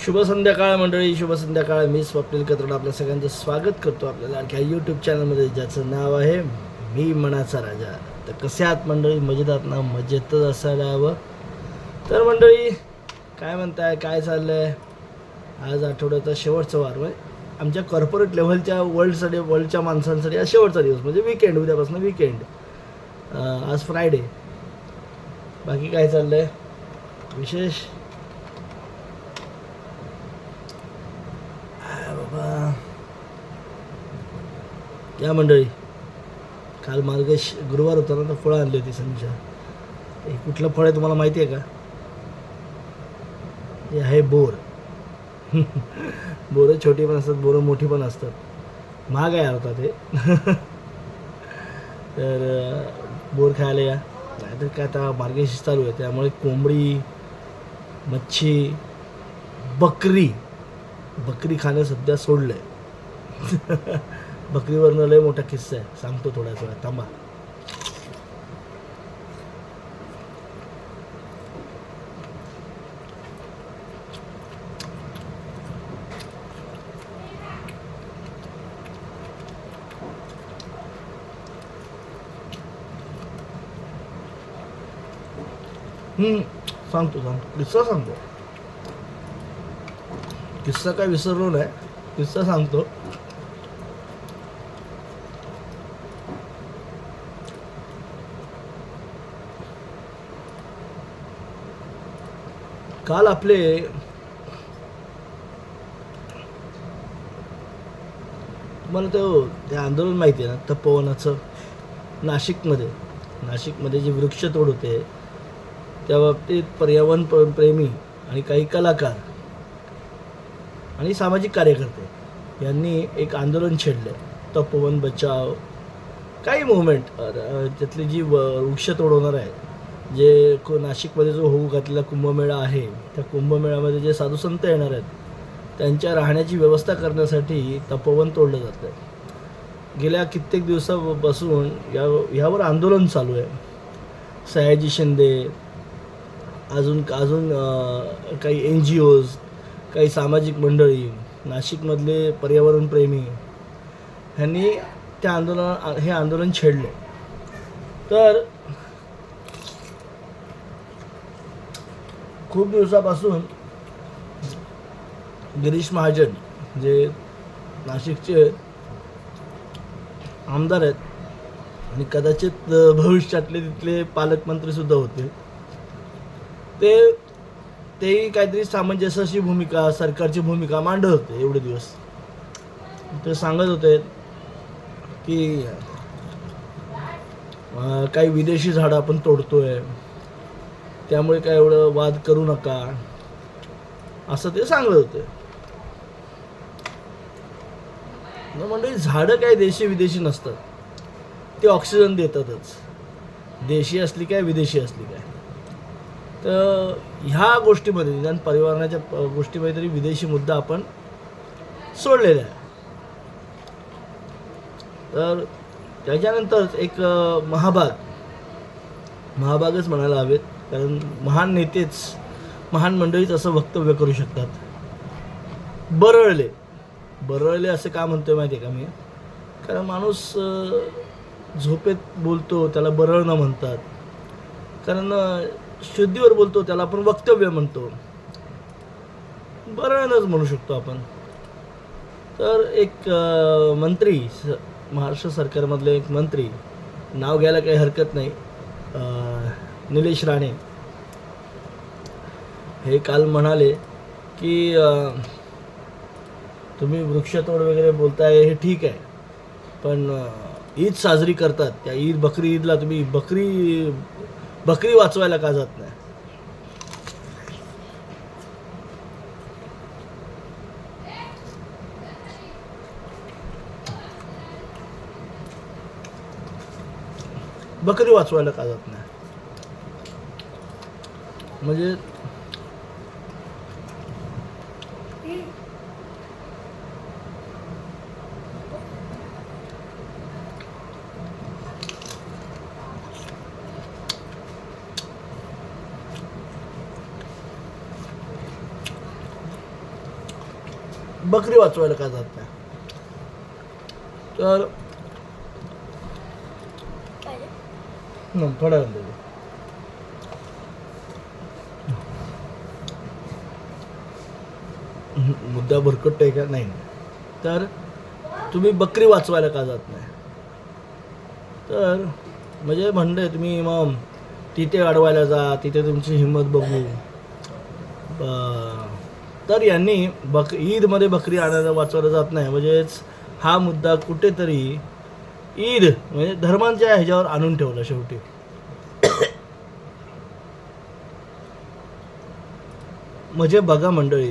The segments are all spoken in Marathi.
शुभ संध्याकाळ मंडळी, शुभ संध्याकाळ. मी स्वप्नील कत्रड आपल्या सगळ्यांचं स्वागत करतो आपल्याला आणखी यूट्यूब चॅनलमध्ये, ज्याचं नाव आहे मी मनाचा राजा. तर कसे आहात मंडळी? मजेत आहात ना? मजेतच असायला हवं. तर मंडळी, काय म्हणताय, काय चाललं आहे? आज आठवड्याचा शेवटचा वार, म्हणजे आमच्या कॉर्पोरेट लेव्हलच्या वर्ल्डच्या माणसांसाठी आज शेवटचा दिवस, म्हणजे वीकेंड. उद्यापासून वीकेंड. आज फ्रायडे. बाकी काय चाललं आहे विशेष? या मंडळी, काल गुरुवार होता ना, तर फळं आणली होती संजय. हे कुठलं फळ आहे तुम्हाला माहिती आहे का? हे आहे बोर. बोरं छोटी पण असतात, बोरं मोठी पण असतात. महाग आहे होता ते. तर बोर खायला या. नाहीतर काय, आता मार्गशीर्ष चालू आहे, त्यामुळे कोंबडी, मच्छी, बकरी खाणं सध्या सोडलं आहे. बकरीवरनं लय मोठा किस्सा आहे, सांगतो थोड्याच वेळा, थांबा. सांगतो किस्सा काय विसरलो नाही, किस्सा सांगतो. काल आपले तुम्हाला ते आंदोलन माहिती आहे ना, तपोवनाचं, नाशिकमध्ये जे वृक्षतोड होते, त्या बाबतीत पर्यावरण प्रेमी आणि काही कलाकार आणि सामाजिक कार्यकर्ते यांनी एक आंदोलन छेडलं. तपोवन बचाव काही मुवमेंट. त्यातली जी वृक्षतोड होणार आहे, जे नाशिकमध्ये जो होऊ घातलेला कुंभमेळा आहे, त्या कुंभमेळ्यामध्ये जे साधू संत येणार आहेत, त्यांच्या राहण्याची व्यवस्था करण्यासाठी तपोवन तोडलं जातं आहे. गेल्या कित्येक दिवसापासून यावर आंदोलन चालू आहे. सयाजी शिंदे, अजून काही NGOज, काही सामाजिक मंडळी, नाशिकमधले पर्यावरणप्रेमी ह्यांनी हे आंदोलन छेडले. तर खूप दिवसापासून गिरीश महाजन, जे नाशिकचे आमदार आहेत आणि कदाचित भविष्यातले तिथले पालकमंत्रीसुद्धा होते, तेही काहीतरी सामंजस्याची भूमिका, सरकारची भूमिका मांडत होते एवढे दिवस. ते सांगत होते की काही विदेशी झाडं आपण तोडतोय, त्यामुळे काय एवढं वाद करू नका, असं ते सांगत होते. म्हणजे झाडं काय देशी विदेशी नसतात, ते ऑक्सिजन देतातच, देशी असली काय विदेशी असली काय. तर ह्या गोष्टीमध्ये, निदान पर्यावरणाच्या गोष्टीमध्ये तरी विदेशी मुद्दा आपण सोडलेला आहे. तर त्याच्यानंतर एक महाभागच म्हणायला हवेत, कारण महान नेतेच, महान मंडळीच असं वक्तव्य करू शकतात. बरळले असं का म्हणतोय माहिती आहे का मी? कारण माणूस झोपेत बोलतो त्याला बरळणं म्हणतात, कारण शुद्धीवर बोलतो त्याला आपण वक्तव्य म्हणतो, बरळणंच म्हणू शकतो आपण. तर एक मंत्री, महाराष्ट्र सरकारमधले एक मंत्री, नाव घ्यायला काही हरकत नाही, निलेश राणे, हे काल म्हणाले की तुम्ही वृक्षतोड वगैरे बोलताय हे ठीक आहे, पण ईद साजरी करतात, त्या बकरी ईदला तुम्ही बकरी वाचवायला का जात नाही? बकरी वाचवायला का जात नाही? म्हणजे बकरी वाचवायला का जात नाही? तर थोड्या वेळ मुद्दा भरकटतोय का? नाही. तर तुम्ही बकरी वाचवायला का जात नाही? तर म्हणजे म्हणले तुम्ही मग तिथे अडवायला जा, तिथे तुमची हिंमत बघू. तर यांनी ईदमध्ये बकरी आणायला वाचवायला जात नाही, म्हणजेच हा मुद्दा कुठेतरी ईद म्हणजे धर्मांच्या ह्याच्यावर आणून ठेवला शेवटी. म्हणजे बघा मंडळी,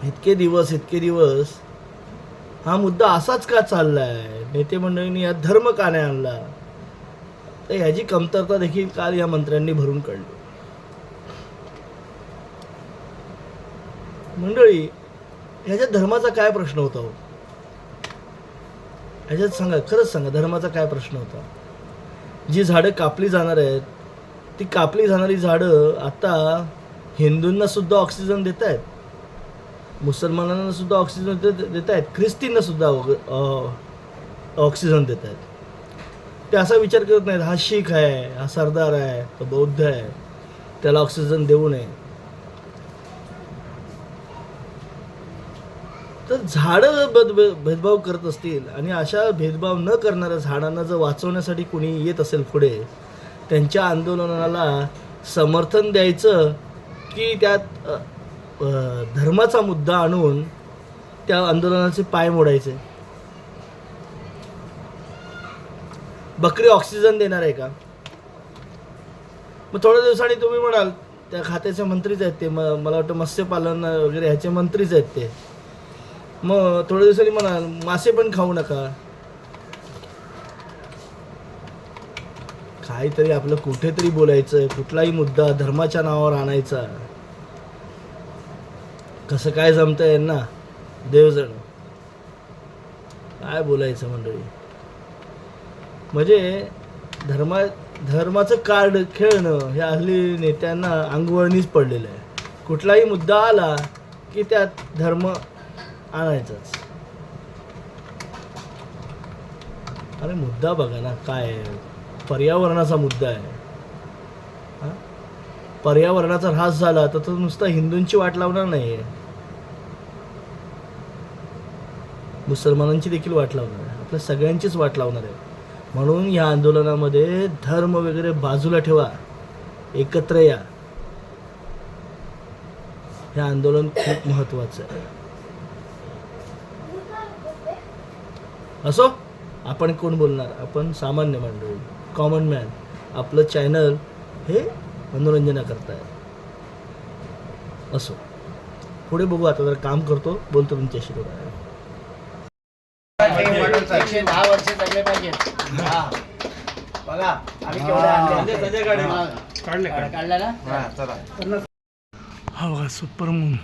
इतके दिवस हा मुद्दा असाच का चाललाय? नेते मंडळींनी यात धर्म का नाही आणला? तर ह्याची कमतरता देखील काल या मंत्र्यांनी भरून काढली. मंडळी, ह्याच्यात धर्माचा काय प्रश्न होता हो? ह्याच्यात सांगा, खरंच सांगा, धर्माचा काय प्रश्न होता? जी झाडं कापली जाणार आहेत, ती कापली जाणारी झाडं आता हिंदूंना सुद्धा ऑक्सिजन देत आहेत, मुसलमानांना सुद्धा ऑक्सिजन देत आहेत, ख्रिस्तींना सुद्धा ऑक्सिजन देत आहेत. ते असा विचार करत नाहीत हा शीख आहे, हा सरदार आहे, तो बौद्ध आहे, त्याला ऑक्सिजन देऊ नये. तर झाडं भेदभाव करत असतील आणि अशा भेदभाव न करणाऱ्या झाडांना जर वाचवण्यासाठी कोणी येत असेल पुढे, त्यांच्या आंदोलनाला समर्थन द्यायचं की त्यात धर्माचा मुद्दा आणून त्या आंदोलनाचे पाय मोडायचे? बकरी ऑक्सिजन देणार आहे का? मग थोड्या दिवसांनी तुम्ही म्हणाल त्या खात्याचे मंत्रीच आहेत ते, मला वाटतं मत्स्यपालन वगैरे ह्याचे मंत्रीच आहेत ते, मग थोड्या दिवसांनी म्हणाल मासे पण खाऊ नका. काहीतरी आपलं कुठेतरी बोलायचं, कुठलाही मुद्दा धर्माच्या नावावर आणायचा. कसं काय जमतंय यांना देवजण? काय बोलायचं मंडळी? म्हणजे धर्माचं कार्ड खेळणं हे हल्ली नेत्यांना अंगवळणीच पडलेलं आहे. कुठलाही मुद्दा आला की त्यात धर्म आणायचाच. अरे मुद्दा बघा ना काय आहे, पर्यावरणाचा मुद्दा आहे. पर्यावरणाचा ऱ्हास झाला तर तो नुसता हिंदूंची वाट लावणार नाही, मुसलमानांची देखील वाट लावणार आहे, आपल्या सगळ्यांचीच वाट लावणार आहे. म्हणून या आंदोलनामध्ये धर्म वगैरे बाजूला ठेवा, एकत्र या. हे आंदोलन खूप महत्त्वाचं आहे. असो, आपण कोण बोलणार? आपण सामान्य मंडळी, कॉमन मॅन. आपलं चॅनल हे मनोरंजनाकरता आहे. असो, पुढे बघू. आता जर काम करतो, बोलतो तुमच्याशी थोडा. 110 वर्ष जगले पाहिजे. बघा आम्ही केवढे काढले ना. हा बघा, सुपर मून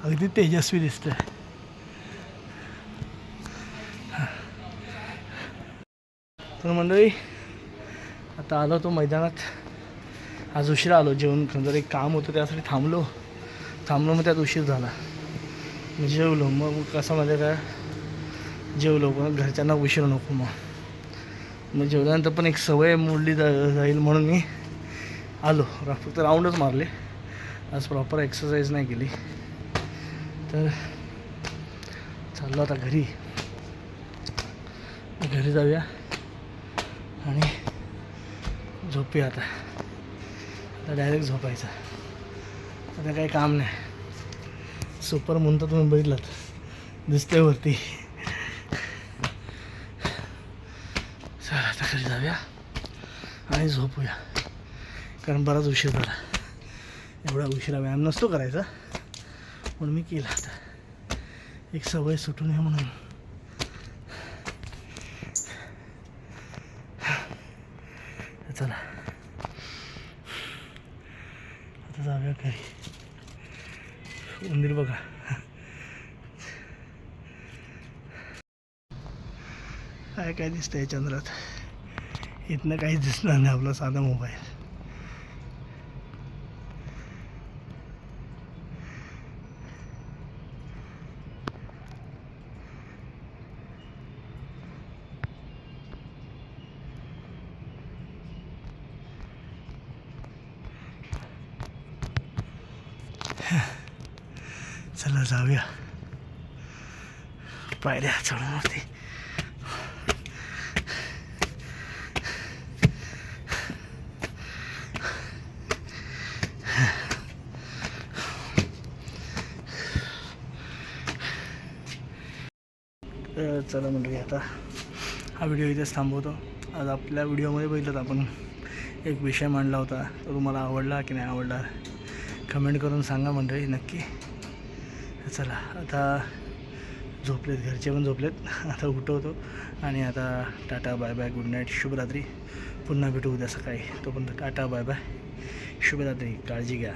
अगदी तेजस्वी दिसतंय. तर मंडळी, आता आलो तो मैदानात. आज उशिरा आलो, जेवण जर एक काम होतं त्यासाठी थांबलो मग त्यात उशीर झाला. मग जेवलो. मग कसं म्हणजे काय, जेवलो पण घरच्यांना उशीर नको. मग जेवल्यानंतर पण एक सवय मोडली जाईल म्हणून मी आलो. फक्त राऊंडच मारले, आज प्रॉपर एक्सरसाइज नाही केली. तर चाललो आता घरी जाऊया आणि झोपूया. आता डायरेक्ट झोपायचं. आता काही काम नाही. सुपर मून तर तुम्ही बघितलात, दिसतंय वरती. चला आता घरी जाऊया आणि झोपूया, कारण बराच उशीर झाला. एवढा उशिरा व्यायाम नसतो करायचा, म्हणून मी केला. आता एक सवय सुटू नये म्हणून. चला आता जाऊया घरी. उंदीर बघा. काय दिसतंय चंद्रात? इथनं काहीच दिसणार नाही, आपला साधा मोबाईल. चला जाऊया पायऱ्या चढून वरती. चला मंडळी, आता हा व्हिडिओ इथेच थांबवतो. आज आपल्या व्हिडिओमध्ये बघितलं तर आपण एक विषय मांडला होता, तो तुम्हाला आवडला की नाही आवडला कमेंट करून सांगा मंडळी नक्की. चला आता झोपलेत, घरचे पण झोपलेत, आता उठवतो आणि आता tata bye bye, good night, शुभरात्री. पुन्हा भेटू उद्या सकाळी. तोपर्यंत टाटा बाय बाय, शुभरात्री, काळजी घ्या.